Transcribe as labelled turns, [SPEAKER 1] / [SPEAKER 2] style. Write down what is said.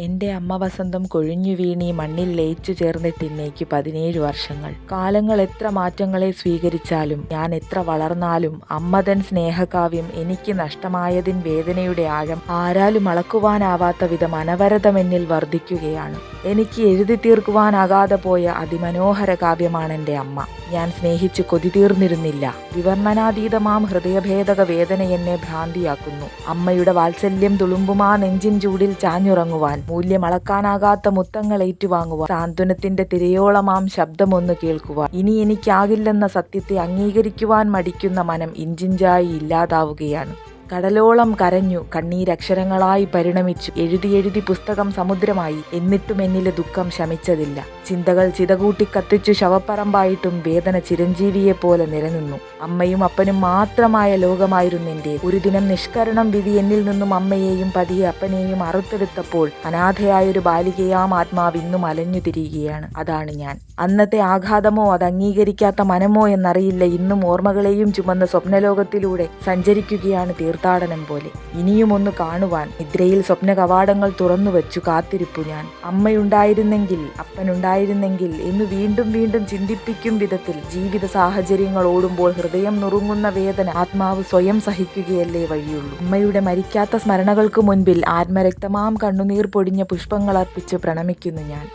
[SPEAKER 1] എൻ്റെ അമ്മ വസന്തം കൊഴിഞ്ഞു വീണീ മണ്ണിൽ ലയിച്ചു ചേർന്നിട്ടിന്നേക്ക് 17 വർഷങ്ങൾ. കാലങ്ങൾ എത്ര മാറ്റങ്ങളെ സ്വീകരിച്ചാലും ഞാൻ എത്ര വളർന്നാലും അമ്മതൻ സ്നേഹകാവ്യം എനിക്ക് നഷ്ടമായതിൻ വേദനയുടെ ആഴം ആരാലും അളക്കുവാനാവാത്ത വിധം അനവരതമെന്നിൽ വർദ്ധിക്കുകയാണ്. എനിക്ക് എഴുതി തീർക്കുവാനാകാതെ പോയ അതിമനോഹര കാവ്യമാണെൻ്റെ അമ്മ. ഞാൻ സ്നേഹിച്ച് കൊതി തീർന്നിരുന്നില്ല. വിവർണനാതീതമാം ഹൃദയഭേദക വേദന എന്നെ ഭ്രാന്തിയാക്കുന്നു. അമ്മയുടെ വാത്സല്യം തുളുമ്പുമാ നെഞ്ചിൻ ചൂടിൽ ചാഞ്ഞുറങ്ങുവാൻ, മൂല്യമളക്കാനാകാത്ത മുത്തങ്ങൾ ഏറ്റുവാങ്ങുവാൻ, സാന്ത്വനത്തിന്റെ തിരയോളമാം ശബ്ദമൊന്ന് കേൾക്കുവാൻ, ഇനി എനിക്കാകില്ലെന്ന സത്യത്തെ അംഗീകരിക്കുവാൻ മടിക്കുന്ന മനം ഇഞ്ചിഞ്ചായി ഇല്ലാതാവുകയാണ്. കടലോളം കരഞ്ഞു, കണ്ണീരക്ഷരങ്ങളായി പരിണമിച്ചു, എഴുതി പുസ്തകം സമുദ്രമായി. എന്നിട്ടും എന്നിലെ ദുഃഖം ശമിച്ചതില്ല. ചിന്തകൾ ചിതകൂട്ടി കത്തിച്ചു ശവപ്പറമ്പായിട്ടും വേദന ചിരഞ്ജീവിയെപ്പോലെ നിലനിന്നു. അമ്മയും അപ്പനും മാത്രമായ ലോകമായിരുന്നെൻ്റെ. ഒരു ദിനം നിഷ്കരണം വിധി എന്നിൽ നിന്നും അമ്മയെയും പതിയെ അപ്പനെയും അറുത്തെടുത്തപ്പോൾ അനാഥയായൊരു ബാലികയാം ആത്മാവ് ഇന്നും അലഞ്ഞു തിരിയുകയാണ്. അതാണ് ഞാൻ. അന്നത്തെ ആഘാതമോ അത് അംഗീകരിക്കാത്ത മനമോ എന്നറിയില്ല, ഇന്നും ഓർമ്മകളെയും ചുമന്ന സ്വപ്നലോകത്തിലൂടെ സഞ്ചരിക്കുകയാണ് തീർത്ഥാടനം പോലെ. ഇനിയും ഒന്ന് കാണുവാൻ നിദ്രയിൽ സ്വപ്ന കവാടങ്ങൾ തുറന്നു വച്ചു കാത്തിരിപ്പു ഞാൻ. അമ്മയുണ്ടായിരുന്നെങ്കിൽ, അപ്പനുണ്ടായിരുന്നെങ്കിൽ എന്ന് വീണ്ടും വീണ്ടും ചിന്തിപ്പിക്കും വിധത്തിൽ ജീവിത സാഹചര്യങ്ങൾ ഓടുമ്പോൾ ഹൃദയം നുറുങ്ങുന്ന വേദന ആത്മാവ് സ്വയം സഹിക്കുകയല്ലേ വഴിയുള്ളൂ. അമ്മയുടെ മരിക്കാത്ത സ്മരണകൾക്ക് മുൻപിൽ ആത്മരക്തമാം കണ്ണുനീർ പൊടിഞ്ഞ പുഷ്പങ്ങൾ അർപ്പിച്ച് പ്രണമിക്കുന്നു ഞാൻ.